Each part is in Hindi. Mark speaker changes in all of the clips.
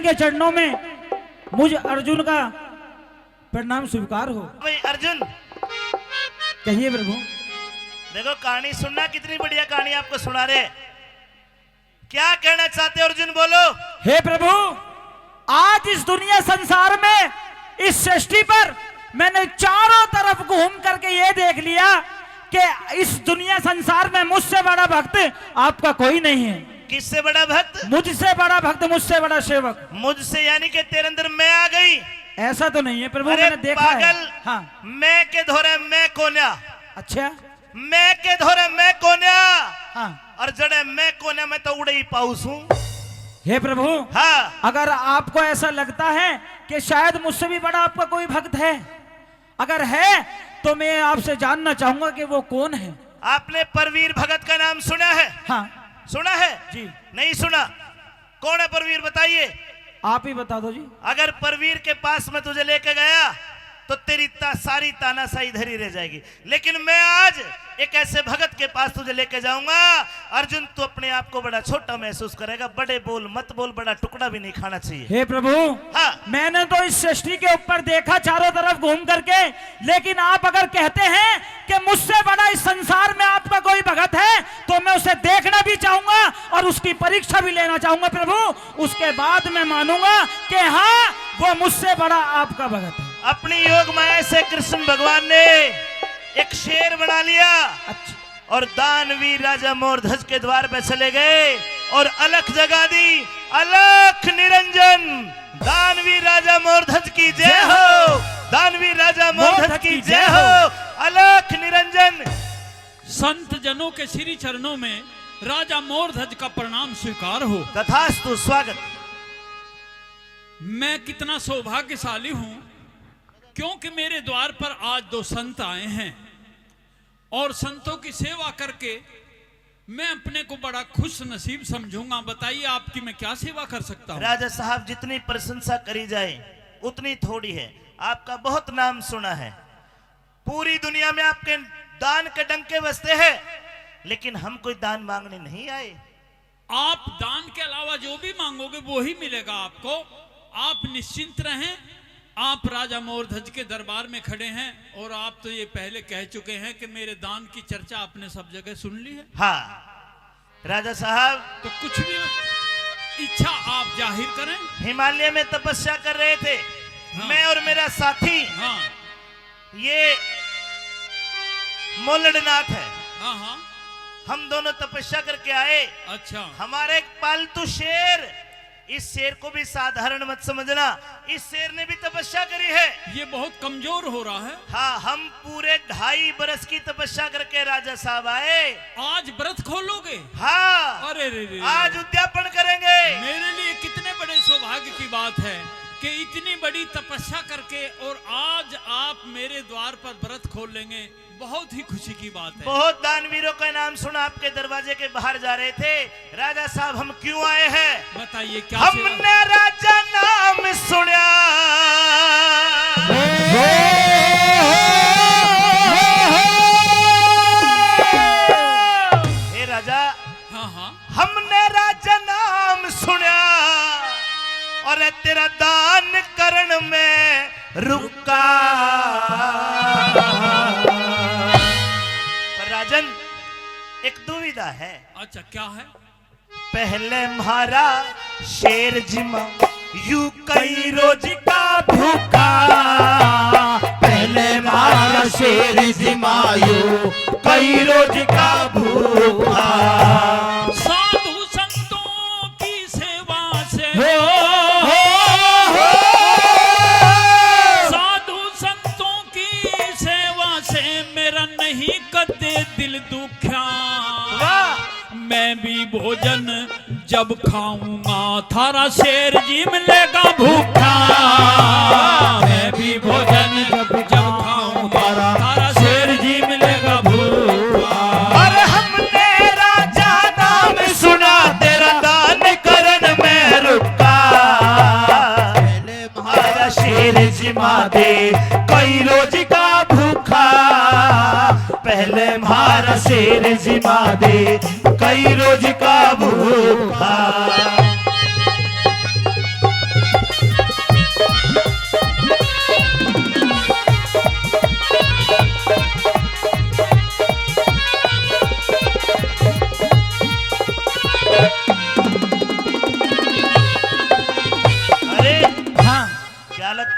Speaker 1: कृष्ण के चरणों में मुझ अर्जुन का प्रणाम स्वीकार हो।
Speaker 2: भाई अर्जुन,
Speaker 1: कहिए प्रभु।
Speaker 2: देखो कहानी सुनना, कितनी बढ़िया कहानी आपको सुना रहे। क्या कहना चाहते हो अर्जुन, बोलो।
Speaker 1: हे प्रभु, आज इस दुनिया संसार में, इस सृष्टि पर मैंने चारों तरफ घूम करके ये देख लिया कि इस दुनिया संसार में मुझसे बड़ा भक्त आपका कोई नहीं है।
Speaker 2: किससे बड़ा भक्त?
Speaker 1: मुझसे बड़ा भक्त, मुझसे बड़ा सेवक।
Speaker 2: मुझसे यानी कि तेरे अंदर मैं आ गई?
Speaker 1: ऐसा तो नहीं है प्रभु,
Speaker 2: अरे
Speaker 1: मैंने देखा
Speaker 2: पागल,
Speaker 1: है। हाँ।
Speaker 2: मैं के धोरे मैं कोन्या।
Speaker 1: अच्छा।
Speaker 2: मैं के धोरे मैं कोन्या।
Speaker 1: हाँ।
Speaker 2: और जड़े मैं कोन्या में तो उड़े ही पाऊस हूं।
Speaker 1: हे प्रभु,
Speaker 2: हाँ।
Speaker 1: अगर आपको ऐसा लगता है कि शायद मुझसे भी बड़ा आपका कोई भक्त है, अगर है तो मैं आपसे जानना चाहूंगा कि वो कौन है।
Speaker 2: आपने परवीर भगत का नाम सुना है?
Speaker 1: हाँ।
Speaker 2: सुना है
Speaker 1: जी।
Speaker 2: नहीं सुना? कौन है परवीर, बताइए।
Speaker 1: आप ही बता दो जी।
Speaker 2: अगर परवीर के पास में तुझे लेके गया तो तेरी सारी तानाशाही इधर ही रह जाएगी। लेकिन मैं आज एक ऐसे भगत के पास तुझे लेके जाऊंगा। अर्जुन, तू अपने आप को बड़ा छोटा महसूस करेगा। बड़े बोल मत बोल, बड़ा टुकड़ा भी नहीं खाना चाहिए।
Speaker 1: हे प्रभु,
Speaker 2: हाँ।
Speaker 1: मैंने तो इस सृष्टि के ऊपर देखा चारों तरफ घूम करके, लेकिन आप अगर कहते हैं कि मुझसे बड़ा इस संसार में आपका कोई भगत है तो मैं उसे देखना भी चाहूंगा और उसकी परीक्षा भी लेना चाहूंगा प्रभु। उसके बाद मैं मानूंगा कि हाँ, वो मुझसे बड़ा आपका भगत है।
Speaker 2: अपनी योग माया से कृष्ण भगवान ने एक शेर बना लिया।
Speaker 1: अच्छा।
Speaker 2: और दानवीर राजा मोरध्वज के द्वार पे चले गए और अलख जगा दी। अलख निरंजन, दानवीर राजा मोरध्वज की जय हो। दानवीर राजा मोरध्वज की जय हो। अलख निरंजन।
Speaker 3: संत जनों के श्री चरणों में राजा मोरध्वज का प्रणाम स्वीकार हो।
Speaker 2: तथास्तु, स्वागत।
Speaker 3: मैं कितना सौभाग्यशाली हूं, क्योंकि मेरे द्वार पर आज दो संत आए हैं और संतों की सेवा करके मैं अपने को बड़ा खुश नसीब समझूंगा। बताइए आपकी मैं क्या सेवा कर सकता हूं?
Speaker 2: राजा साहब, जितनी प्रशंसा करी जाए उतनी थोड़ी है। आपका बहुत नाम सुना है, पूरी दुनिया में आपके दान के डंके बजते हैं, लेकिन हम कोई दान मांगने नहीं आए।
Speaker 3: आप दान के अलावा जो भी मांगोगे वो ही मिलेगा आपको। आप निश्चिंत रहें। आप राजा मोरध्वज के दरबार में खड़े हैं और आप तो ये पहले कह चुके हैं कि मेरे दान की चर्चा आपने सब जगह सुन ली है।
Speaker 2: हाँ राजा साहब,
Speaker 3: तो कुछ भी इच्छा आप जाहिर करें।
Speaker 2: हिमालय में तपस्या कर रहे थे।
Speaker 3: हाँ।
Speaker 2: मैं और मेरा साथी।
Speaker 3: हाँ।
Speaker 2: ये मोलड़नाथ है।
Speaker 3: हाँ हाँ।
Speaker 2: हम दोनों तपस्या करके आए।
Speaker 3: अच्छा।
Speaker 2: हमारा एक पालतू शेर, इस शेर को भी साधारण मत समझना, इस शेर ने भी तपस्या करी है।
Speaker 3: ये बहुत कमजोर हो रहा है।
Speaker 2: हाँ, हम पूरे 2.5 बरस की तपस्या करके राजा साहब आए।
Speaker 3: आज व्रत खोलोगे?
Speaker 2: हाँ।
Speaker 3: अरे रे रे,
Speaker 2: आज उद्यापन करेंगे।
Speaker 3: मेरे लिए कितने बड़े सौभाग्य की बात है कि इतनी बड़ी तपस्या करके और आज आप मेरे द्वार पर व्रत खोल लेंगे। बहुत ही खुशी की बात है।
Speaker 2: बहुत दानवीरों का नाम सुना, आपके दरवाजे के बाहर जा रहे थे। राजा साहब, हम क्यों आए हैं?
Speaker 3: बताइए क्या
Speaker 2: हमने राजा नाम सुना। हे राजा।
Speaker 3: हाँ हाँ।
Speaker 2: हमने राजा नाम सुना और तेरा दान करण में रुका। राजन, एक दुविधा है।
Speaker 3: अच्छा, क्या है?
Speaker 2: पहले म्हारा शेर जिमा यू कई रोज का भूखा।
Speaker 4: पहले म्हारा शेर जिमायू कई रोज का भूखा।
Speaker 3: साधु संतों की सेवा से, साधु संतों की सेवा से मेरा नहीं कदे दिल दुखा। मैं भी भोजन जब खाऊंगा थारा शेर जी मिलेगा भूखा। मैं भी भोजन जब खाऊंगा थारा शेर जी मिलेगा भूखा।
Speaker 2: और हमने राजा नाम सुना, तेरा दान करन में रुका।
Speaker 4: पहले
Speaker 2: म्हारा शेर जिमा दे कई रोज का भूखा। पहले म्हारा शेर जिमा दे कई रोज का भूखा।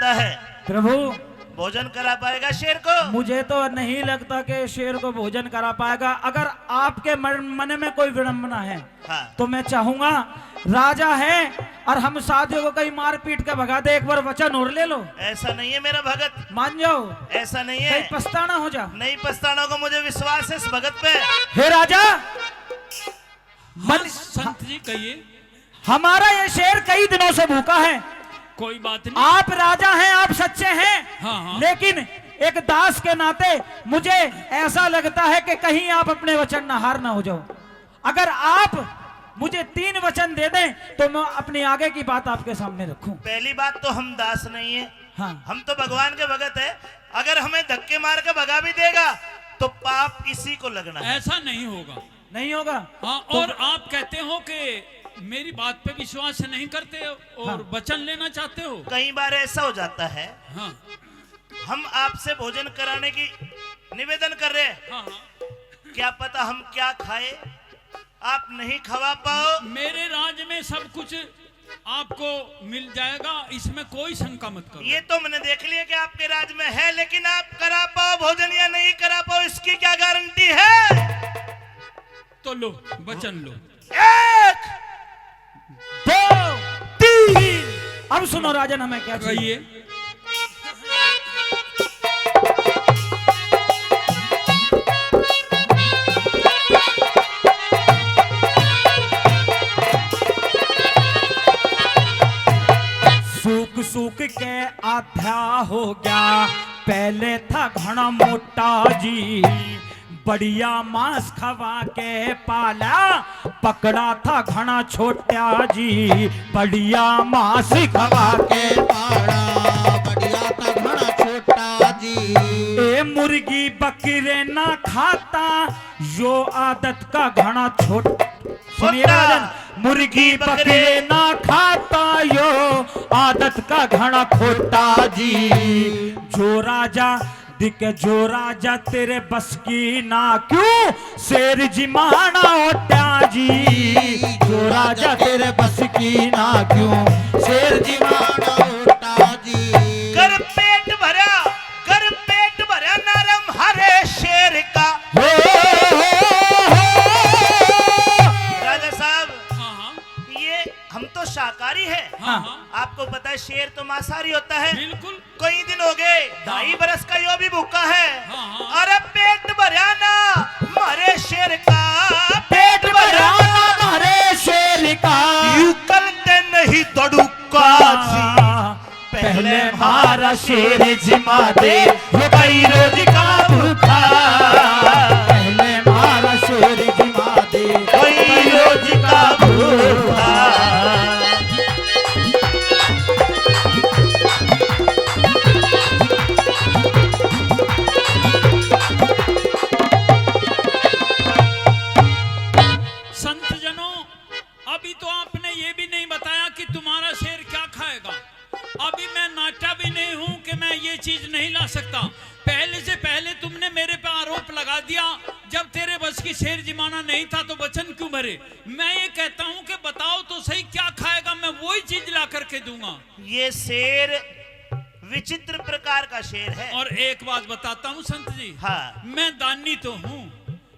Speaker 2: चाहता है?
Speaker 1: प्रभु
Speaker 2: भोजन करा पाएगा शेर को?
Speaker 1: मुझे तो नहीं लगता कि शेर को भोजन करा पाएगा। अगर आपके मन में कोई विडंबना है
Speaker 2: हाँ।
Speaker 1: तो मैं चाहूंगा, राजा है और हम साथियों को कहीं मार पीट के भगा दे, एक बार वचन और ले लो।
Speaker 2: ऐसा नहीं है मेरा भगत,
Speaker 1: मान जाओ,
Speaker 2: ऐसा नहीं है।
Speaker 1: कहीं पछताना हो जा।
Speaker 2: नहीं पछताना होगा, मुझे विश्वास है इस भगत पे।
Speaker 1: हे राजा,
Speaker 3: हाँ, संत जी कहिए।
Speaker 1: हमारा ये शेर कई दिनों से भूखा है।
Speaker 3: कोई बात नहीं।
Speaker 1: आप राजा हैं, आप सच्चे हैं,
Speaker 3: हाँ, हाँ।
Speaker 1: लेकिन एक दास के नाते मुझे ऐसा लगता है कि कहीं आप अपने वचन नहार ना हो जाओ। अगर आप मुझे 3 वचन दे दें तो मैं अपनी आगे की बात आपके सामने रखूं।
Speaker 2: पहली बात तो हम दास नहीं है,
Speaker 1: हाँ।
Speaker 2: हम तो भगवान के भगत है। अगर हमें धक्के मार के भगा भी देगा तो पाप इसी को लगना है।
Speaker 3: ऐसा नहीं होगा।
Speaker 1: नहीं होगा।
Speaker 3: हाँ, और आप कहते हो कि मेरी बात पे विश्वास नहीं करते हो और
Speaker 1: हाँ।
Speaker 3: वचन लेना चाहते हो।
Speaker 2: कई बार ऐसा हो जाता है,
Speaker 3: हाँ
Speaker 2: हम आपसे भोजन कराने की निवेदन कर रहे हैं,
Speaker 3: हाँ हाँ।
Speaker 2: क्या पता हम क्या खाए, आप नहीं खवा पाओ।
Speaker 3: मेरे राज्य में सब कुछ आपको मिल जाएगा, इसमें कोई शंका मत करो।
Speaker 2: ये तो मैंने देख लिया कि आपके राज्य में है, लेकिन आप करा पाओ भोजन या नहीं करा पाओ, इसकी क्या गारंटी है?
Speaker 3: तो लो, वचन लो।
Speaker 2: 1
Speaker 1: 2 3। अब सुनो राजन, हमें क्या चाहिए?
Speaker 3: कहिए।
Speaker 1: सूख सूख के आधा हो गया, पहले था घना मोटा जी, बढ़िया मांस खवा के पाला, पकड़ा था घना छोटा जी, बढ़िया मांस खवा के
Speaker 4: पाड़ा बढ़िया था घना छोटा जी।
Speaker 1: ए मुर्गी बकरे ना खाता, यो आदत का घना छोटा। सुनिए राजन, मुर्गी बकरे ना खाता, यो आदत का घना खोटा जी, जो राजा दिख जो राजा तेरे बस की ना, क्यों शेर जिमाना होता जी, जो राजा तेरे बस की ना, क्यों शेर जिमाना होता जी।
Speaker 2: कर पेट भरा नरम हरे शेर का। राजा साहब,
Speaker 3: हाँ हाँ
Speaker 2: ये हम तो शाकाहारी है,
Speaker 3: हाँ हाँ,
Speaker 2: आपको पता है शेर तो मांसाहारी होता है।
Speaker 3: बिल्कुल।
Speaker 2: कई दिन हो गए, 2.5 बरस का यो भी भूखा है।
Speaker 3: हाँ, हाँ।
Speaker 2: अरे पेट भरा ना मारे शेर का,
Speaker 1: पेट भरा हमारे शेर का,
Speaker 2: यू करते नहीं दड़ुका जी।
Speaker 1: पहले मारा शेर जिमा दे, वो कई रोज का भूखा, पहले मारा शेर जिमा दे,
Speaker 2: कई रोज का भूखा।
Speaker 3: संत जनों, अभी तो आपने ये भी नहीं बताया कि तुम्हारा शेर क्या खाएगा। अभी मैं नाटा भी नहीं हूं कि मैं ये चीज नहीं ला सकता। पहले से पहले तुमने मेरे पे आरोप लगा दिया, जब तेरे बस की शेर जिमाना नहीं था तो वचन क्यों मरे। मैं ये कहता हूं कि बताओ तो सही क्या खाएगा, मैं वही चीज ला करके दूंगा।
Speaker 2: ये शेर विचित्र प्रकार का शेर है।
Speaker 3: और एक बात बताता हूं संत जी,
Speaker 2: हाँ।
Speaker 3: मैं दानी तो हूं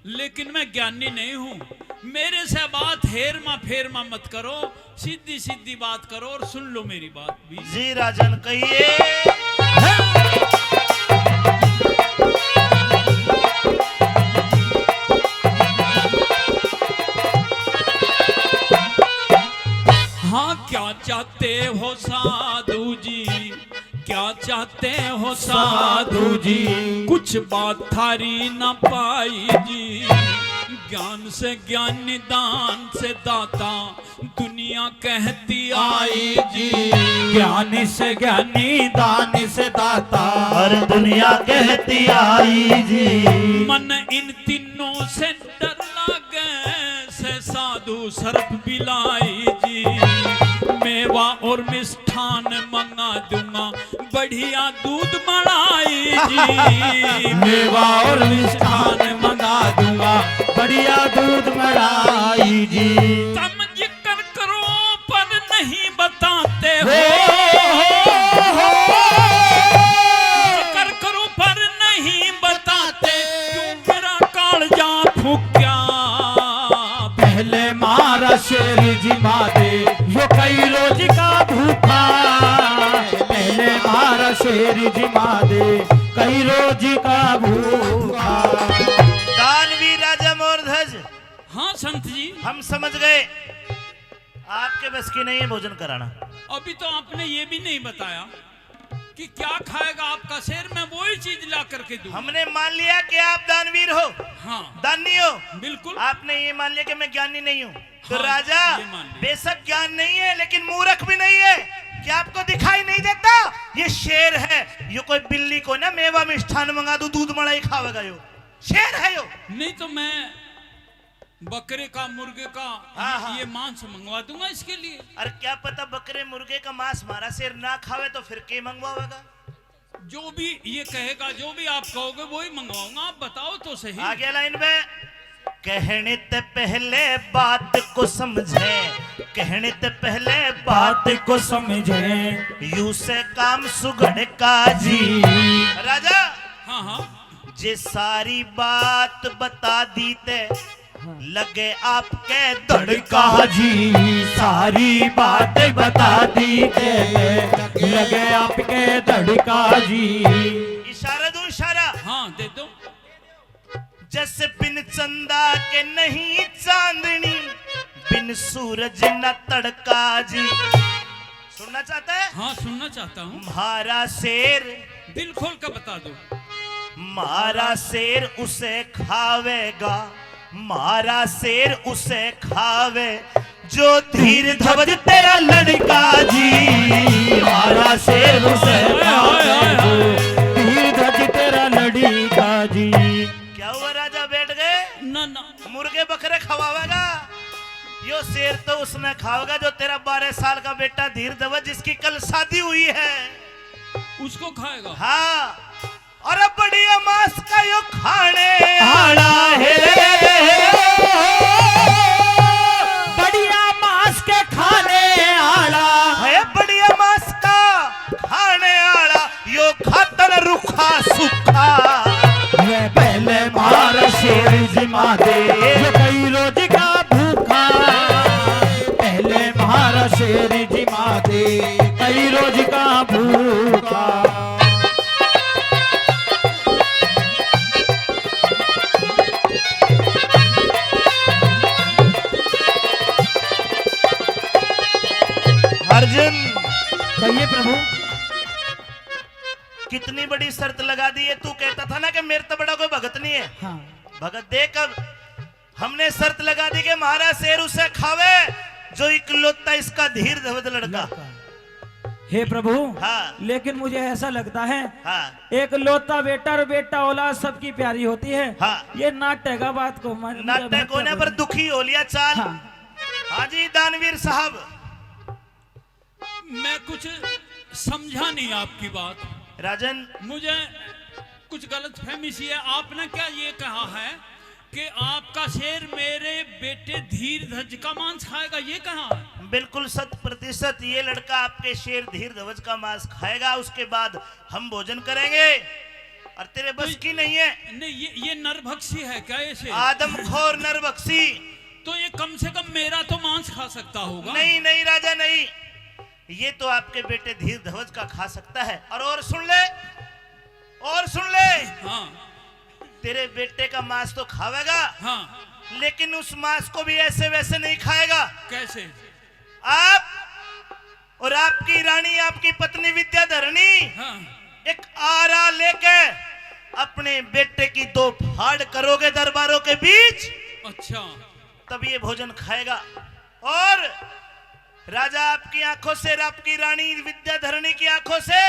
Speaker 3: लेकिन मैं ज्ञानी नहीं हूं। मेरे से बात हेरमा फेरमा मत करो, सीधी सीधी बात करो और सुन लो मेरी बात भी।
Speaker 2: जी राजन कहिए।
Speaker 3: हाँ, क्या चाहते हो साधु जी, क्या चाहते हो साधु जी, कुछ बात थारी न पाई जी, ज्ञान से ज्ञानी दान से दाता दुनिया कहती आई जी,
Speaker 1: ज्ञानी से ज्ञानी दानी से दाता,
Speaker 2: और दुनिया कहती आई जी।
Speaker 3: मन इन तीनों से डर लागे, से साधु सर्प बिलाई जी, मेवा और मिष्ठान मंगा दूंगा, बढ़िया दूध मलाई जी,
Speaker 1: मेवा और मिष्ठान मंगा दूंगा, बढ़िया दूध मलाई जी।
Speaker 3: तुम जिक्र करो पर नहीं बताते
Speaker 1: हो,
Speaker 3: हो,
Speaker 1: हो, हो,
Speaker 2: बस की नहीं है भोजन कराना।
Speaker 3: अभी तो आपने ये भी नहीं बताया कि क्या खाएगा आपका शेर, मैं वही चीज ला करके दूं।
Speaker 2: हमने मान लिया कि आप दानवीर हो,
Speaker 3: हाँ
Speaker 2: दानी हो,
Speaker 3: बिल्कुल।
Speaker 2: आपने ये मान लिया कि मैं ज्ञानी नहीं हूँ। तो
Speaker 3: हाँ,
Speaker 2: राजा
Speaker 3: ये मान लिया।
Speaker 2: बेशक ज्ञान नहीं है लेकिन मूर्ख भी नहीं है। क्या आपको दिखाई नहीं देता ये शेर है? ये कोई बिल्ली को ना मेवा मिष्ठान मंगा दू, दूध मलाई खावेगा? यो शेर है यो।
Speaker 3: नहीं तो मैं बकरे का मुर्गे का
Speaker 2: हाँ, हाँ।
Speaker 3: ये मांस मंगवा दूंगा इसके लिए।
Speaker 2: अरे क्या पता बकरे मुर्गे का मांस हमारा शेर ना खावे तो फिर के मंगवाएगा?
Speaker 3: जो भी ये कहेगा, जो भी आप कहोगे वही मंगवाऊंगा। आप बताओ तो सही।
Speaker 2: आगे लाइन में कहने ते पहले बात को समझे, कहने ते पहले बात
Speaker 1: को समझे
Speaker 2: यू से काम सुगड़ का जी। राजा
Speaker 3: हाँ हाँ,
Speaker 2: जे सारी बात बता दी ते लगे आपके धड़का
Speaker 1: जी, सारी बातें बता दी लगे आपके धड़का जी।
Speaker 2: इशारा दूं इशारा,
Speaker 3: हाँ दे दो।
Speaker 2: जैसे बिन चंदा के नहीं चांदनी, बिन सूरज न तड़का जी। सुनना चाहता है?
Speaker 3: हाँ सुनना चाहता हूँ।
Speaker 2: मारा शेर,
Speaker 3: दिल खोल कर बता दो।
Speaker 2: मारा शेर उसे खावेगा, मारा शेर उसे खावे जो धीर धवज तेरा लड़का जी। मारा शेर उसे खावे
Speaker 1: धीर धज तेरा लड़का जी।
Speaker 2: क्या हुआ राजा बैठ गए?
Speaker 3: ना ना,
Speaker 2: मुर्गे बकरे खवावेगा? यो शेर तो उसने खावेगा जो तेरा 12 साल का बेटा धीर धवज जिसकी कल शादी हुई है,
Speaker 3: उसको खाएगा।
Speaker 2: हाँ। और अब बढ़िया मांस का यो खाने
Speaker 1: आड़ा है, बढ़िया मांस के खाने आड़ा
Speaker 2: है, बढ़िया मांस का खाने आड़ा यो खातर रुखा सूखा।
Speaker 1: मैं पहले मारा शेर जिमा दे जो कई रोज का भूखा। पहले मारा शेर जिमा दे कई रोज का भूखा।
Speaker 2: अर्जुन
Speaker 1: कहिए प्रभु।
Speaker 2: कितनी बड़ी शर्त लगा दी है। तू कहता था ना कि मेरे तो बड़ा कोई भगत नहीं है।
Speaker 1: हाँ।
Speaker 2: भगत देख, अब हमने शर्त लगा दी कि महाराज शेर उसे खावे जो इकलौता इसका धीर धवज लड़का।
Speaker 1: हे प्रभु,
Speaker 2: हाँ।
Speaker 1: लेकिन मुझे ऐसा लगता है
Speaker 2: हाँ
Speaker 1: एक लौता बेटा और बेटा औलाद सबकी प्यारी होती है।
Speaker 2: हाँ।
Speaker 1: ये नाटक का बात को
Speaker 2: नाटक होने पर दुखी हो लिया चाल।
Speaker 1: हाँ।
Speaker 2: हाँ जी दानवीर साहब,
Speaker 3: मैं कुछ समझा नहीं आपकी बात।
Speaker 2: राजन
Speaker 3: मुझे कुछ गलत फहमी सी है। आपने क्या ये कहा है कि आपका शेर मेरे बेटे धीर धज का मांस खाएगा, ये कहा है?
Speaker 2: बिल्कुल 100% ये लड़का आपके शेर धीर धवज का मांस खाएगा। उसके बाद हम भोजन करेंगे और तेरे बस की नहीं है।
Speaker 3: नहीं, ये नरभक्षी है क्या ये शेर?
Speaker 2: आदमखोर नरबख्शी।
Speaker 3: तो ये कम से कम मेरा तो मांस खा सकता होगा।
Speaker 2: नहीं नहीं राजा नहीं, ये तो आपके बेटे धीर धवज का खा सकता है। और सुन ले, और सुन ले,
Speaker 3: हाँ
Speaker 2: तेरे बेटे का मांस तो खावेगा,
Speaker 3: हाँ।
Speaker 2: लेकिन उस मांस को भी ऐसे वैसे नहीं खाएगा।
Speaker 3: कैसे?
Speaker 2: आप और आपकी रानी, आपकी पत्नी विद्याधरणी
Speaker 3: हाँ।
Speaker 2: एक आरा लेके अपने बेटे की 2 फाड़ करोगे दरबारों के बीच,
Speaker 3: अच्छा,
Speaker 2: तब ये भोजन खाएगा। और राजा आपकी आंखों से, आपकी रानी विद्याधरणी की आंखों से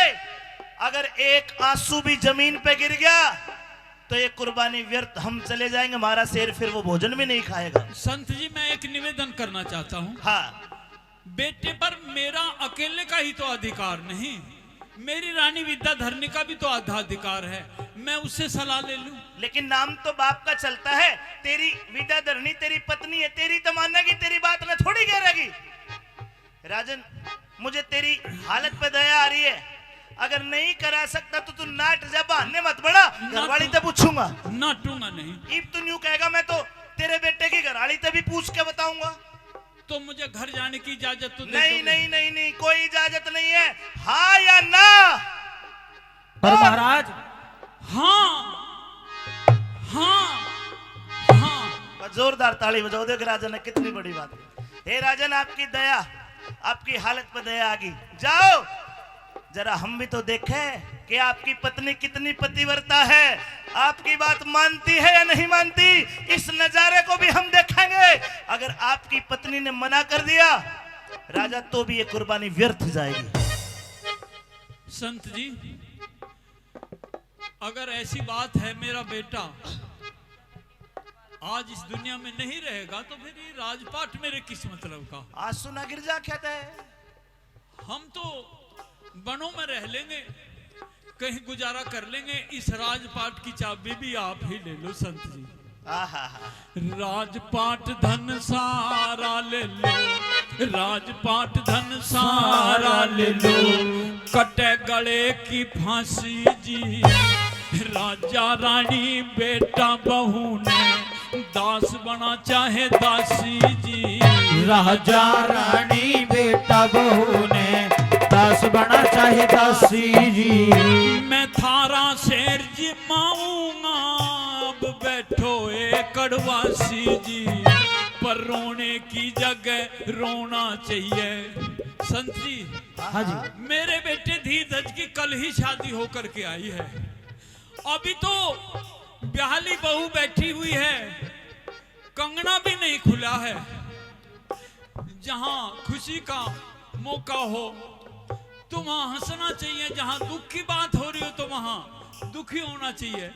Speaker 2: अगर एक आंसू भी जमीन पे गिर गया तो ये कुर्बानी व्यर्थ, हम चले जाएंगे। हमारा शेर फिर वो भोजन भी नहीं खाएगा।
Speaker 3: संत जी मैं एक निवेदन करना चाहता हूँ।
Speaker 2: हाँ,
Speaker 3: बेटे पर मेरा अकेले का ही तो अधिकार नहीं, मेरी रानी विद्याधरणी का भी तो आधा अधिकार है। मैं उससे सलाह ले लूं?
Speaker 2: लेकिन नाम तो बाप का चलता है। तेरी विद्याधरणी तेरी पत्नी है, तेरी तमन्ना की, तेरी बात न थोड़ी गिरेगी। राजन, मुझे तेरी हालत पे दया आ रही है। अगर नहीं करा सकता तो तू नाट जा, बहाने मत बड़ा। घरवाली तो पूछूंगा,
Speaker 3: नाटूंगा नहीं।
Speaker 2: इब तू न्यू कहेगा मैं तो तेरे बेटे की घरवाली से भी पूछ के बताऊंगा।
Speaker 3: तो मुझे घर जाने की इजाजत तो दे
Speaker 2: नहीं
Speaker 3: दोगे?
Speaker 2: नहीं नहीं नहीं, कोई इजाजत नहीं है। हाँ या ना?
Speaker 1: पर महाराज,
Speaker 3: हाँ हाँ हाँ।
Speaker 2: जोरदार ताली बजाओ। देख राजन ने कितनी बड़ी बात है। हे राजन, आपकी दया आपकी हालत पर दया आ गई। जाओ जरा हम भी तो देखें कि आपकी पत्नी कितनी पतिव्रता है, आपकी बात मानती है या नहीं मानती। इस नजारे को भी हम देखेंगे। अगर आपकी पत्नी ने मना कर दिया राजा तो भी ये कुर्बानी व्यर्थ जाएगी।
Speaker 3: संत जी, अगर ऐसी बात है, मेरा बेटा आज इस दुनिया में नहीं रहेगा तो फिर ये राजपाट मेरे किस मतलब का।
Speaker 2: आंसू ना गिर जा कहता है।
Speaker 3: हम तो वनों में रह लेंगे, कहीं गुजारा कर लेंगे। इस राजपाट की चाबी भी आप ही ले लो संत जी। राजपाट धन सारा ले लो, राजपाट धन सारा ले लो, कटे गले की फांसी जी। राजा रानी बेटा बहू ने दास बना चाहे दासी जी।
Speaker 4: राजा रानी बेटा बहू ने दास बना चाहे दासी जी।
Speaker 3: मैं थारा शेर जिमाऊंगा अब बैठो ए कड़वासी जी। पर रोने की जगह रोना चाहिए। संत जी,
Speaker 4: हाँ जी,
Speaker 3: मेरे बेटे धीरज की कल ही शादी होकर के आई है। अभी तो ब्याहली बहू बैठी हुई है, कंगना भी नहीं खुला है। जहां खुशी का मौका हो तो वहां हंसना चाहिए, जहां दुख की बात हो रही हो तो वहां दुखी होना चाहिए।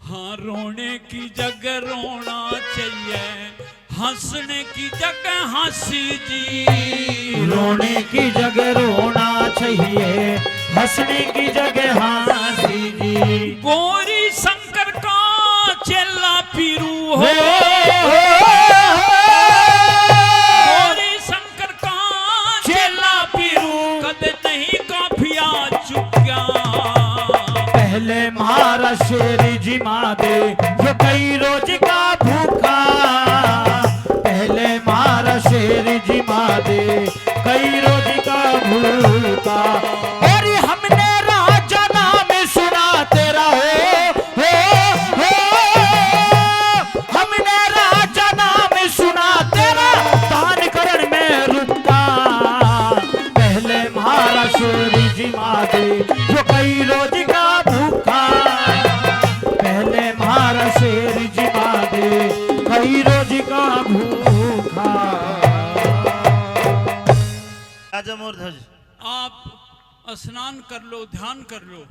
Speaker 3: हाँ, रोने की जगह रोना चाहिए, हंसने की जगह हंसी जी।
Speaker 4: रोने की जगह रोना चाहिए, हंसने की जगह हंसी जी।
Speaker 3: गौरी शंकर का चेला पीरू हो, गौरी शंकर का चेला पीरू, कदे नहीं काफिया चुक्या।
Speaker 4: पहले मारा शेर जी मादे जो कई रोज का भूखा। पहले मारा शेर जी मादे कई रोज का भूखा। और हमने राजा नाम सुना तेरा हो, हमने राजा नाम सुना तेरा दान करण में रुका। पहले मारा शेर जी मादे जो कई रोज का भूखा। पहले मारा शेर जी मादे कई रोज का भूखा।
Speaker 2: राजा मोरध्वज,
Speaker 3: आप स्नान कर लो, ध्यान कर लो,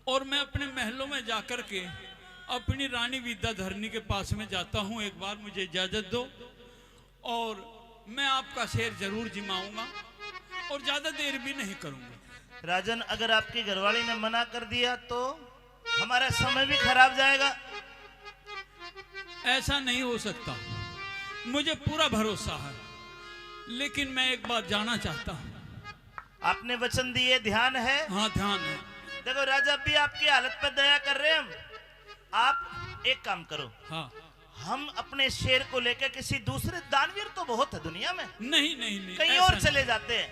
Speaker 3: और मैं अपने महलों में जाकर के अपनी रानी विद्याधरणी के पास में जाता हूँ। एक बार मुझे इजाजत दो और मैं आपका शेर जरूर जिमाऊंगा और ज्यादा देर भी नहीं करूंगा।
Speaker 2: राजन, अगर आपकी घरवाली ने मना कर दिया तो हमारा समय भी खराब जाएगा।
Speaker 3: ऐसा नहीं हो सकता, मुझे पूरा भरोसा है, लेकिन मैं एक बार जाना चाहता हूँ।
Speaker 2: आपने वचन दिए, ध्यान है?
Speaker 3: हाँ, ध्यान है।
Speaker 2: देखो राजा, अभी आपकी हालत पर दया कर रहे हैं हम। आप एक काम करो,
Speaker 3: हाँ,
Speaker 2: हम अपने शेर को लेकर किसी दूसरे, दानवीर तो बहुत है दुनिया में,
Speaker 3: नहीं नहीं नहीं,
Speaker 2: कहीं
Speaker 3: ऐसा
Speaker 2: और
Speaker 3: नहीं।
Speaker 2: चले जाते हैं।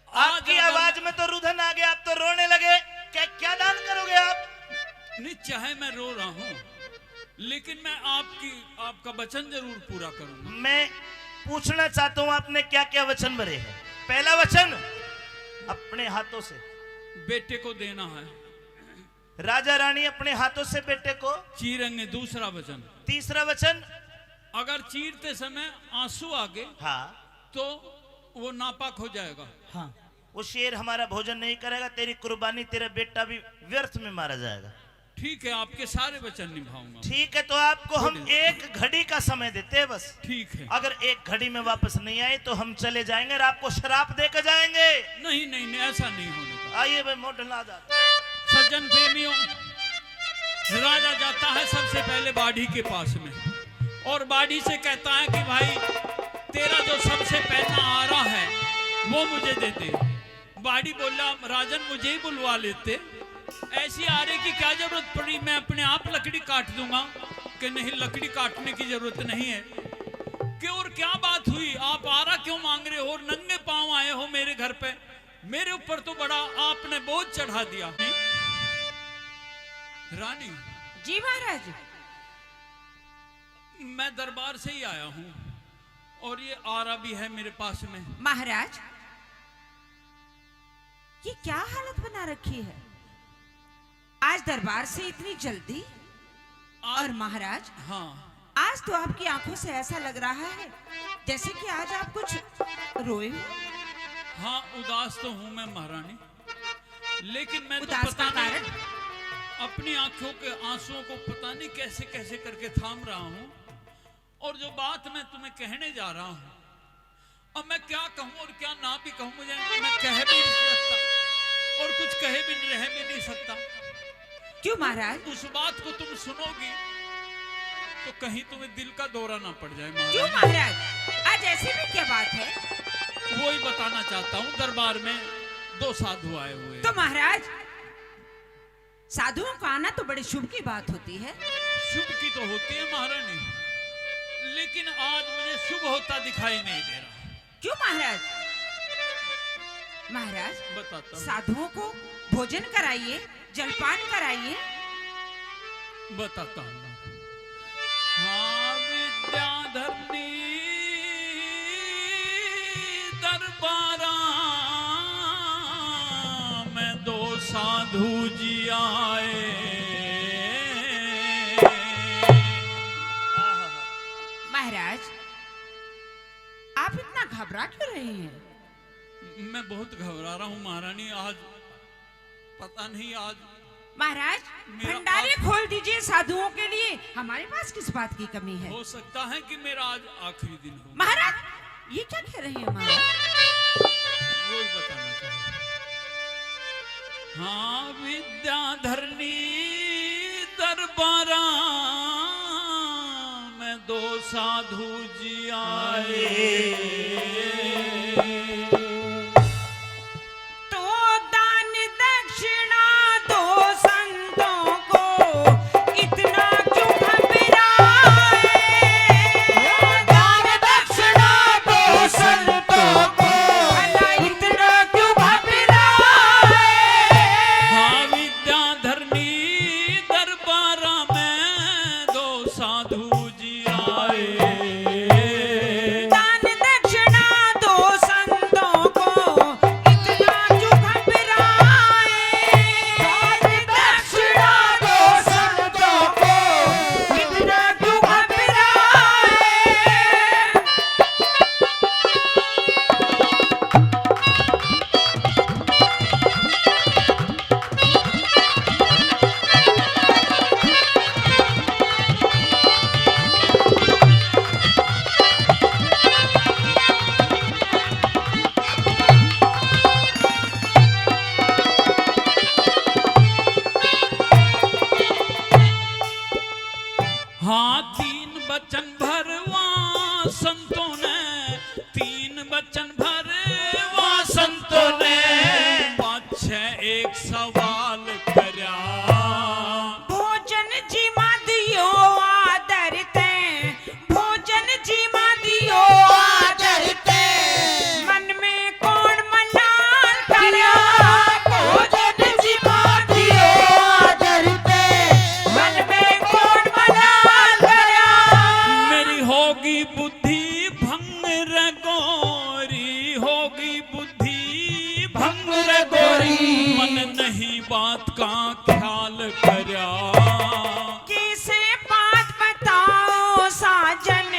Speaker 3: आज
Speaker 2: आपकी
Speaker 3: अगर-
Speaker 2: आवाज में तो रुधन आ गया, आप तो रोने लगे। क्या क्या दान करोगे आप?
Speaker 3: नहीं, चाहे मैं रो रहा हूँ लेकिन मैं आपका वचन जरूर पूरा करूंगा।
Speaker 2: मैं पूछना चाहता हूँ, आपने क्या क्या वचन भरे हैं? पहला वचन, अपने हाथों से
Speaker 3: बेटे को देना है,
Speaker 2: राजा रानी अपने हाथों से बेटे को
Speaker 3: चीरेंगे। दूसरा वचन,
Speaker 2: तीसरा वचन,
Speaker 3: अगर चीरते समय आंसू आ गए
Speaker 2: हाँ,
Speaker 3: तो वो नापाक हो जाएगा।
Speaker 4: हाँ,
Speaker 2: वो शेर हमारा भोजन नहीं करेगा, तेरी कुर्बानी, तेरा बेटा भी व्यर्थ में मारा जाएगा।
Speaker 3: ठीक है, आपके सारे वचन निभाऊंगा।
Speaker 2: ठीक है, तो आपको हम एक घड़ी का समय देते हैं बस।
Speaker 3: ठीक है।
Speaker 2: अगर एक घड़ी में वापस नहीं आए तो हम चले जाएंगे और आपको शराब देकर जाएंगे।
Speaker 3: नहीं नहीं नहीं, ऐसा नहीं होने का।
Speaker 2: आइए भाई, मॉडल आ जाता।
Speaker 3: सज्जन प्रेमियों, राजा जाता है सबसे पहले बाड़ी के पास में और बाड़ी से कहता है कि भाई तेरा जो सबसे पहला आरा है वो मुझे दे दे। बाड़ी बोला, राजन मुझे ही बुलवा लेते, ऐसी आरे की क्या जरूरत पड़ी, मैं अपने आप लकड़ी काट दूंगा। कि नहीं, लकड़ी काटने की जरूरत नहीं है। कि और क्या बात हुई, आप आरा क्यों मांग रहे हो और नंगे पांव आए हो मेरे घर पे? मेरे ऊपर तो बड़ा आपने बोझ चढ़ा दिया। रानी
Speaker 5: जी महाराज,
Speaker 3: मैं दरबार से ही आया हूं और ये आरा भी है मेरे पास में।
Speaker 5: महाराज, ये क्या हालत बना रखी है? आज दरबार से इतनी जल्दी? और महाराज,
Speaker 3: हाँ,
Speaker 5: आज तो आपकी आंखों से ऐसा लग रहा है जैसे कि आज आप कुछ रोए हो।
Speaker 3: हाँ, उदास तो हूं मैं महारानी, लेकिन मैं तो
Speaker 5: उदास
Speaker 3: पता
Speaker 5: का
Speaker 3: नहीं
Speaker 5: कारण?
Speaker 3: अपनी आंखों के आंसुओं को पता नहीं कैसे कैसे करके थाम रहा हूं। और जो बात मैं तुम्हें कहने जा रहा हूं, अब मैं क्या कहूं और क्या ना भी कहूं, मुझे मैं कह भी नहीं सकता और कुछ कहे भी रह भी नहीं सकता।
Speaker 5: क्यों महाराज?
Speaker 3: उस बात को तुम सुनोगी तो कहीं तुम्हें दिल का दौरा ना पड़ जाए महाराज।
Speaker 5: क्यों महाराज? आज ऐसी भी क्या बात है?
Speaker 3: वो ही बताना चाहता हूँ। दरबार में 2 साधु आए हुए।
Speaker 5: तो महाराज, साधुओं का आना तो बड़ी शुभ की बात होती है।
Speaker 3: शुभ की तो होती है महारानी, लेकिन आज मुझे शुभ होता दिखाई नहीं दे रहा।
Speaker 5: क्यों महाराज? महाराज,
Speaker 3: बताता हूँ,
Speaker 5: साधुओं को भोजन कराइए, जलपान कराइए।
Speaker 3: बताता हूँ। हाँ, विद्याधरनी दरबारा में 2 साधु जी आए।
Speaker 5: महाराज, आप इतना घबरा क्यों रहे हैं?
Speaker 3: मैं बहुत घबरा रहा हूँ महारानी। आज पता नहीं, आज
Speaker 5: महाराज,
Speaker 3: मेरा
Speaker 5: भंडारे खोल दीजिए साधुओं के लिए। हमारे पास किस बात की कमी है?
Speaker 3: हो सकता है कि मेरा आज आखिरी दिन हो।
Speaker 5: महाराज, ये क्या कह रहे हैं महाराज?
Speaker 3: वो ही बताना चाहूँ। हाँ, विद्याधरनी दरबारा में 2 साधु जी आए।
Speaker 5: तो दान दक्षिणा दो संतों को, इतना क्यों घबराए? दान दक्षिणा दो संतों को, भला इतना क्यों घबराए?
Speaker 3: हाँ, विद्याधरनी दरबारा में 2 साधु जी आए।
Speaker 5: दान दक्षिणा दो संतों को, इतना क्यों घबराए? दान दक्षिणा दो संतों को, इतना क्यों घबराए?
Speaker 3: हाँ, 3 वचन भरवा संतों ने, 3 वचन भरवा संतों ने, 5-6 एक सवाल करया।
Speaker 5: भोजन जीमा दियो आदर ते, भोजन जीमा दियो आदर ते, मन में कौन मनाल करया? भोजन जीमा दियो आदर ते, मन में कौन मनाल करया?
Speaker 3: मेरी होगी बुद्धि भंग रे गोरी, होगी बुद्धि भंग रे गोरी, मन नहीं बात का ख्याल करया।
Speaker 5: कैसे बात बताओ साजन,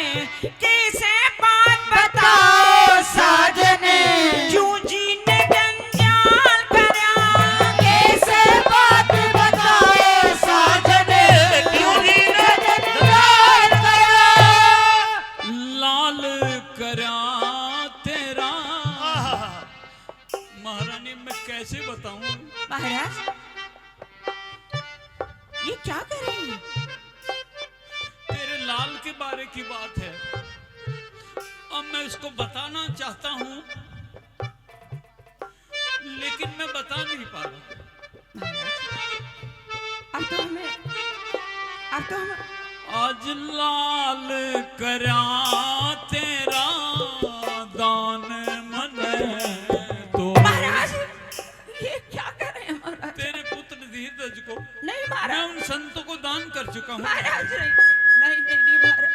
Speaker 5: कैसे बात बताओ साजन, क्यों जी ने जंजाल करया? कैसे बात बताओ साजन, क्यों जी ने जंजाल करया?
Speaker 3: लाल करया तेरा। महारानी, मैं कैसे बताऊं?
Speaker 5: महाराज, ये क्या कर रहे हैं?
Speaker 3: तेरे लाल के बारे की बात है। अब मैं इसको बताना चाहता हूं, लेकिन मैं बता नहीं पा रहा।
Speaker 5: अब तो हमें
Speaker 3: आज लाल करया तेरा दान मन तो।
Speaker 5: महाराज, ये क्या कर रहे हैं महाराज?
Speaker 3: तेरे पुत्र धीरज को
Speaker 5: नहीं
Speaker 3: मैं
Speaker 5: महाराज,
Speaker 3: उन संतों को दान कर चुका हूँ।
Speaker 5: महाराज नहीं, नहीं नहीं नहीं महाराज।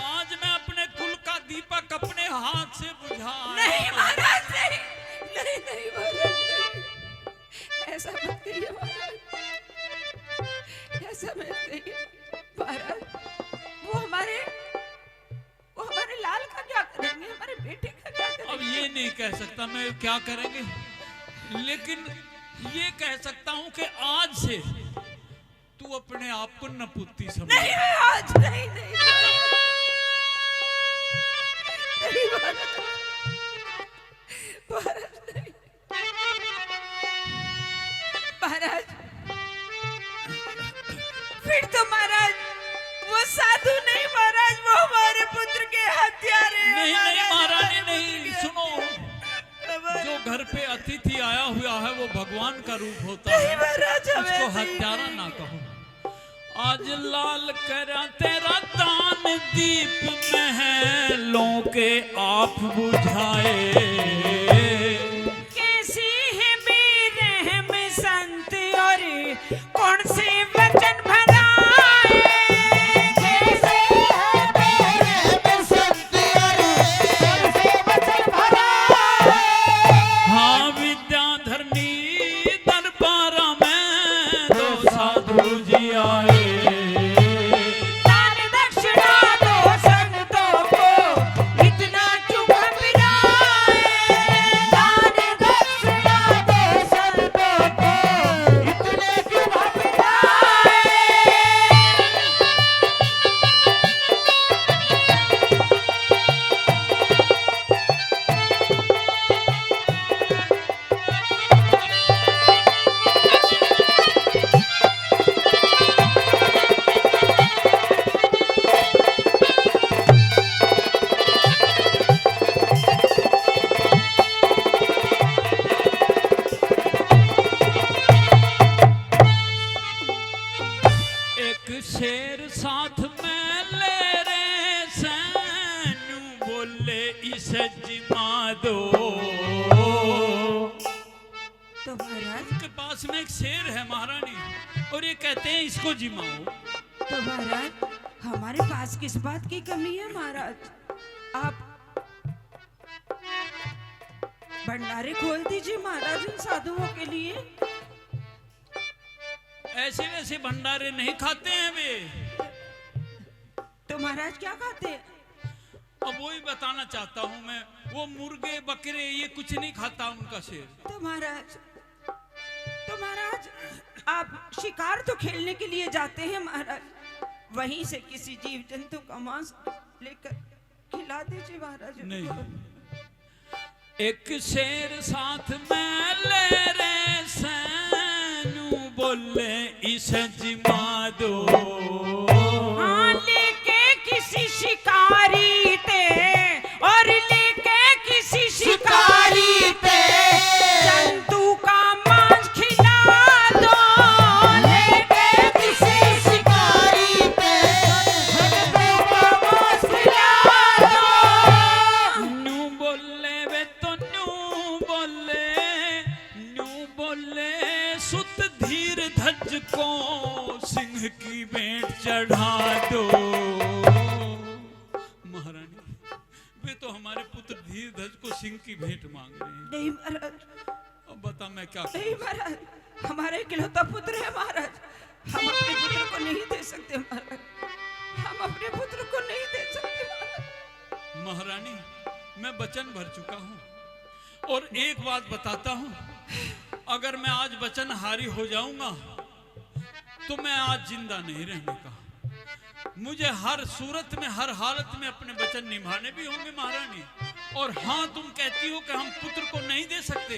Speaker 3: आज मैं अपने कह सकता मैं क्या करेंगे, लेकिन ये कह सकता हूं कि आज से तू अपने आप को नपुत्ती समझ।
Speaker 5: नहीं मैं आज नहीं नहीं नहीं महाराज नहीं। महाराज फिर तो महाराज वो साधु नहीं महाराज, वो हमारे पुत्र के हत्यारे हैं।
Speaker 3: नहीं नहीं महारानी नहीं, सुनो, जो घर पे अतिथि आया हुआ है वो भगवान का रूप होता है, उसको हत्यारा ना कहो। आज लाल करा तेरा दान दीप महलों के आप बुझाए,
Speaker 5: कैसी है बेरहम संत और कौन से वचन भराए, कैसे है बेरहम संत और कौन से वचन भराए।
Speaker 3: हाँ विद्याधरनी दरबारा में दो साधु जी आए,
Speaker 5: दान दक्षिणा दो संतों को इतना क्यों घबराए, दान दक्षिणा दो संतों को इतने क्यों घबराए।
Speaker 3: एक शेर साथ में ले रे सैनू बोले इसे जिमा दो।
Speaker 5: तो महाराज,
Speaker 3: उनके पास में एक शेर है महारानी, और ये कहते हैं इसको जिमाओ।
Speaker 5: तो महाराज हमारे पास किस बात की कमी है महाराज, आप भंडारे खोल दीजिए महाराज उन साधुओं के लिए।
Speaker 3: ऐसे वैसे भंडारे नहीं खाते हैं वे,
Speaker 5: तो महाराज क्या खाते हैं?
Speaker 3: अब वही बताना चाहता हूँ मैं, वो मुर्गे बकरे ये कुछ नहीं खाता उनका शेर।
Speaker 5: तो महाराज आप शिकार तो खेलने के लिए जाते हैं महाराज, वहीं से किसी जीव जंतु का मांस लेकर खिला दीजिए महाराज।
Speaker 3: नहीं, एक शेर साथ में ले रे सैनू बोले इसे जिमा दो।
Speaker 5: हाँ, लेके किसी शिकारी ते और लेके किसी शिकारी ते जंतु का मांस खिला दो, लेके किसी शिकारी ते जंतु का मांस खिला दो।
Speaker 3: नू बोले वे तो नू बोले सुत धीर धज को सिंह की भेंट चढ़ा दो। महारानी वे तो हमारे पुत्र धीर धज को सिंह की भेंट मांग रहे हैं।
Speaker 5: नहीं महाराज,
Speaker 3: अब बता मैं क्या
Speaker 5: नहीं
Speaker 3: करूं?
Speaker 5: महाराज, हमारे इकलौता पुत्र है महाराज, हम अपने पुत्र को नहीं दे सकते महाराज, हम अपने पुत्र को नहीं दे सकते महाराज।
Speaker 3: महारानी मैं वचन भर चुका हूँ, और एक बात बताता हूँ, अगर मैं आज वचन हारी हो जाऊंगा तो मैं आज जिंदा नहीं रहने का। मुझे हर सूरत में हर हालत में अपने वचन निभाने भी होंगे महारानी। और हाँ, तुम कहती हो कि हम पुत्र को नहीं दे सकते,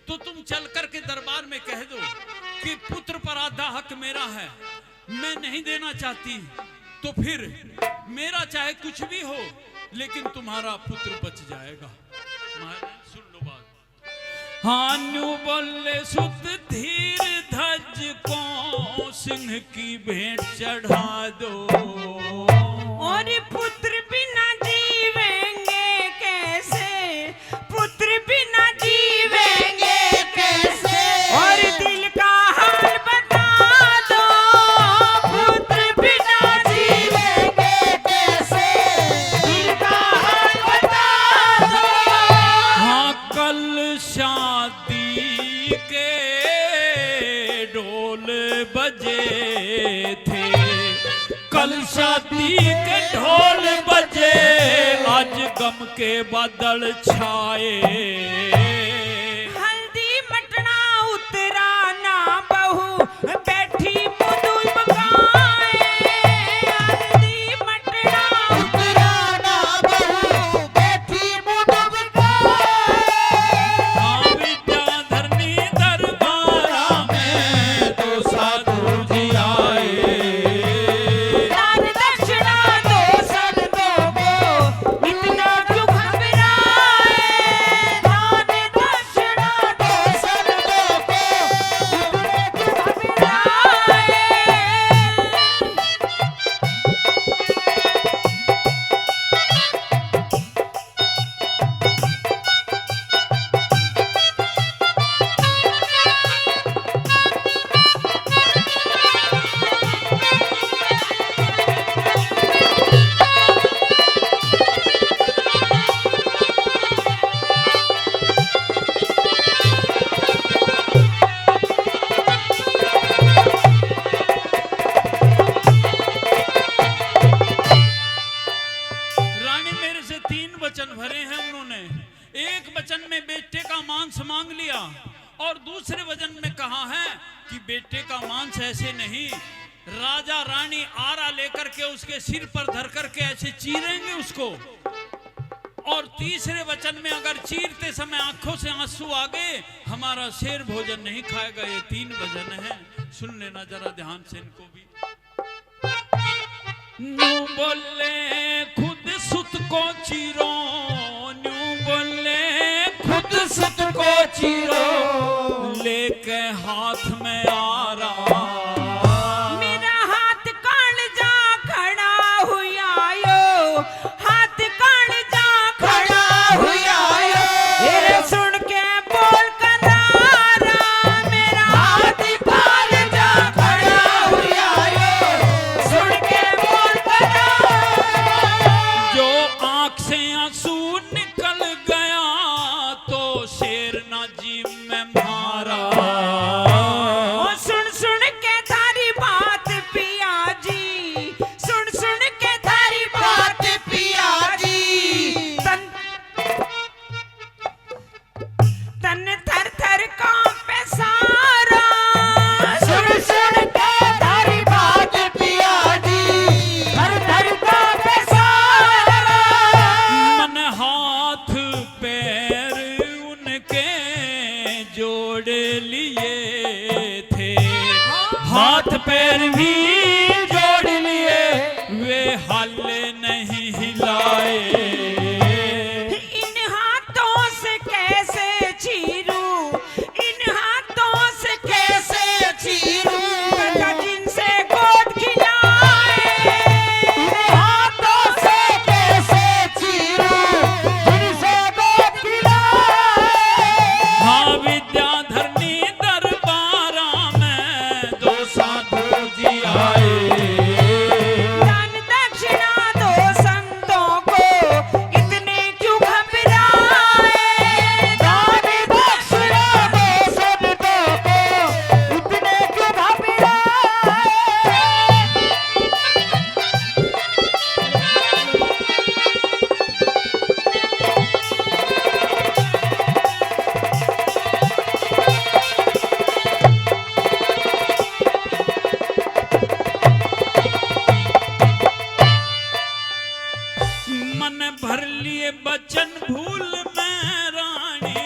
Speaker 3: तो तुम चल कर के दरबार में कह दो कि पुत्र पर आधा हक मेरा है, मैं नहीं देना चाहती, तो फिर मेरा चाहे कुछ भी हो लेकिन तुम्हारा पुत्र बच जाएगा। महाराज सुन लो बात। हानु बोले सुत धीर धज को सिंह की भेंट चढ़ा दो।
Speaker 5: और पुत्र बिना जीवेंगे कैसे, पुत्र बिना जीवेंगे कैसे, और दिल का हाल बता दो, पुत्र बिना जीवेंगे कैसे, दिल का हाल बता दो।
Speaker 3: हाँ, कल शादी के ढोल बजे थे, कल शादी के ढोल बजे, आज गम के बादल छाए।
Speaker 5: हल्दी मटना उतरा ना बहू बैठी मुदुई बगाए। हल्दी मटना
Speaker 4: उतरा ना बहू बैठी मुदुई
Speaker 3: हाँ विद्याधरनी दरबारा में तो साधु जी आए।
Speaker 5: दान दक्षिणा दो संतों को इतना क्यों घबराए। दान दक्षिणा दो संतों को इतना क्यों घबराए।
Speaker 3: रानी मेरे से 3 वचन भरे हैं उन्होंने। एक वचन में बेटे का मांस मांग लिया और दूसरे वचन में कहा है कि बेटे का मांस ऐसे नहीं, राजा रानी आरा लेकर के उसके सिर पर धर करके ऐसे चीरेंगे उसको। और तीसरे वचन में अगर चीरते समय आंखों से आंसू आ गए, हमारा शेर भोजन नहीं खाएगा। ये 3 वचन है, सुन लेना जरा ध्यान से इनको भी। न्यू बोले खुद सुत को चीरो, न्यू बोले खुद सुत को चीरो, लेके हाथ में आ रहा।
Speaker 5: मेरा हाथ कान जा खड़ा हुआ यो, हाथ कान जा खड़ा हुआ यो। तेरे सुन के बोल करारा, मेरा हाथ कान जा खड़ा हुआ यो। सुन के बोल करारा।
Speaker 3: जो आंख से आंसू निकल गया तो शेर ना जी में मारा।
Speaker 5: ओ सुन सुन के थारी बात पिया जी, सुन सुन के थारी बात पिया जी। तन तन थर थर कांपे सारा। सुन सुन के थारी बात पिया जी, थर थर कांपे सारा।
Speaker 3: मन हाथ पैर उनके जोड़ लिए थे, हाथ पैर भी जोड़ लिए, वे हाल नहीं हिलाए।
Speaker 5: इन हाथों से कैसे चीरूं, इन हाथों से कैसे चीरूं। गंगा जिनसे गोद खिलाए। इन हाथों से कैसे चीरूं, जिनसे गोद खिलाए।
Speaker 3: हाँ विद्याधरनी दरबारा में दो साधु जी आए।
Speaker 5: दान दक्षिणा दो संतों को इतने क्यों घबराए। दान दक्षिणा दो संतों को इतने क्यों घबराए।
Speaker 3: मन भर लिए बचन भूल में रानी,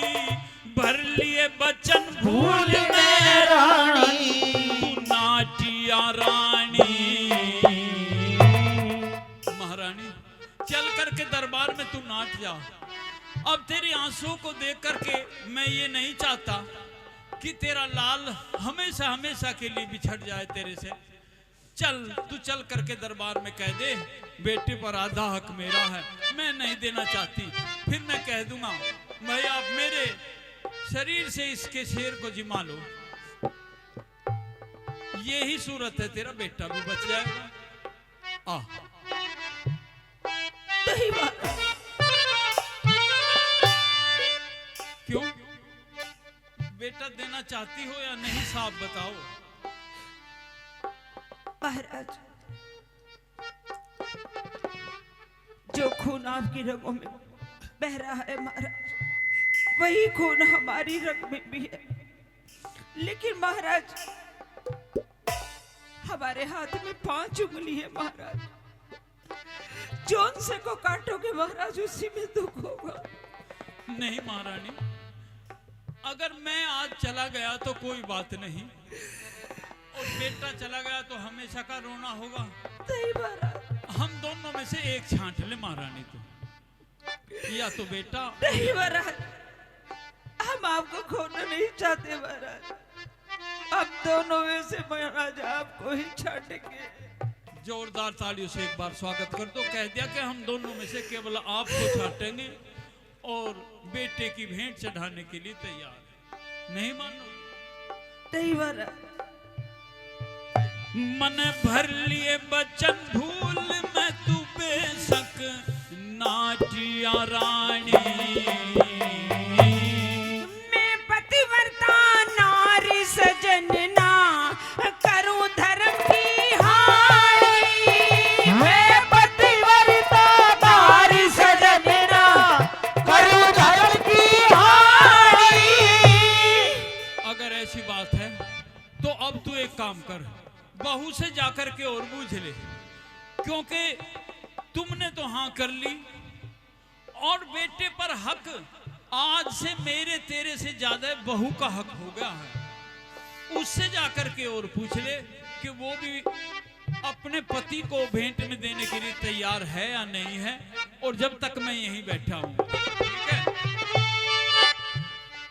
Speaker 3: भर लिए बचन भूल में रानी, तू नाटिया रानी। महारानी चल करके दरबार में तू नाट जा। अब तेरे आंसुओं को देख करके मैं ये नहीं चाहता कि तेरा लाल हमेशा हमेशा के लिए बिछड़ जाए तेरे से। चल तू चल करके दरबार में कह दे बेटे पर आधा हक मेरा है, मैं नहीं देना चाहती। फिर मैं कह दूंगा भाई आप मेरे शरीर से इसके शेर को जिमा लो। यही सूरत है, तेरा बेटा भी बच जाएगा। आ
Speaker 5: सही बात है।
Speaker 3: क्यों बेटा देना चाहती हो या नहीं साहब बताओ।
Speaker 5: महाराज जो खून आपकी रगों में बहरा है महाराज, वही खून हमारी रग में भी है। लेकिन महाराज हमारे हाथ में 5 उंगली है महाराज, जौन से को काटोगे महाराज उसी में दुख होगा।
Speaker 3: नहीं महारानी, अगर मैं आज चला गया तो कोई बात नहीं, और बेटा चला गया तो हमेशा का रोना होगा।
Speaker 5: नहीं महाराज,
Speaker 3: हम दोनों में से एक छांट ले महारानी, तो या तो बेटा।
Speaker 5: नहीं महाराज, हम आपको खोना नहीं चाहते महाराज, हम दोनों में से महाराज आपको ही छाटेंगे।
Speaker 3: जोरदार तालियों से एक बार स्वागत कर दो। कह दिया कि हम दोनों में से केवल आपको छाटेंगे और बेटे की भेंट चढ़ाने के लिए तैयार है। नहीं मानो?
Speaker 5: नहीं महाराज।
Speaker 3: मन भर लिए बचन भूल मैं तू बेशक नाटिया रानी,
Speaker 5: मैं पतिव्रता नारी सजनना करूं धर्म की हानि।
Speaker 4: मैं पतिव्रता नारी सजनना करूं धर्म की हानि।
Speaker 3: अगर ऐसी बात है तो अब तू एक काम कर, बहू से जाकर के और बूझ ले, क्योंकि तुमने तो हाँ कर ली और बेटे पर हक आज से मेरे तेरे से ज्यादा बहू का हक हो गया है। उससे जाकर के और पूछ ले कि वो भी अपने पति को भेंट में देने के लिए तैयार है या नहीं है, और जब तक मैं यहीं बैठा हूं, ठीक है?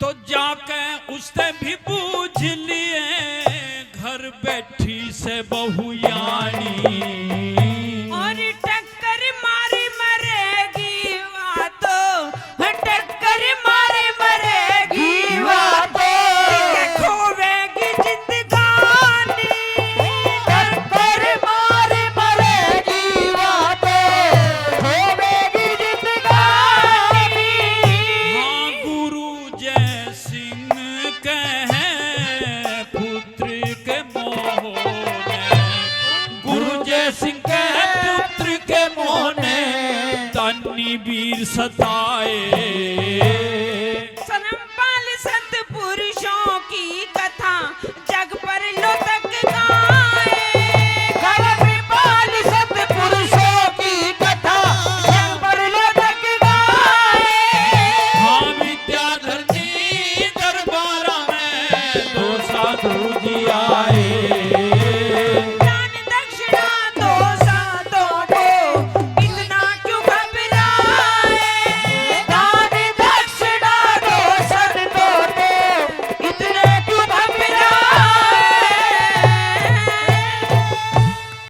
Speaker 3: तो जाके उसने भी पूछ लिए घर बैठी से बहू यानी,
Speaker 5: और टक्कर मारी मरेगी वातो, टक्कर मारी मरेगी वातो, खोवेगी जिंदगानी,
Speaker 4: टक्कर मारे मरेगी वातो, खोवेगी जिंदगानी।
Speaker 3: हाँ गुरु जय सिंह कहे पुत्र के मोहने, गुरु जय सिंह कहे पुत्र के मोहने, तन्नी वीर सताए।
Speaker 5: सनम पाल सत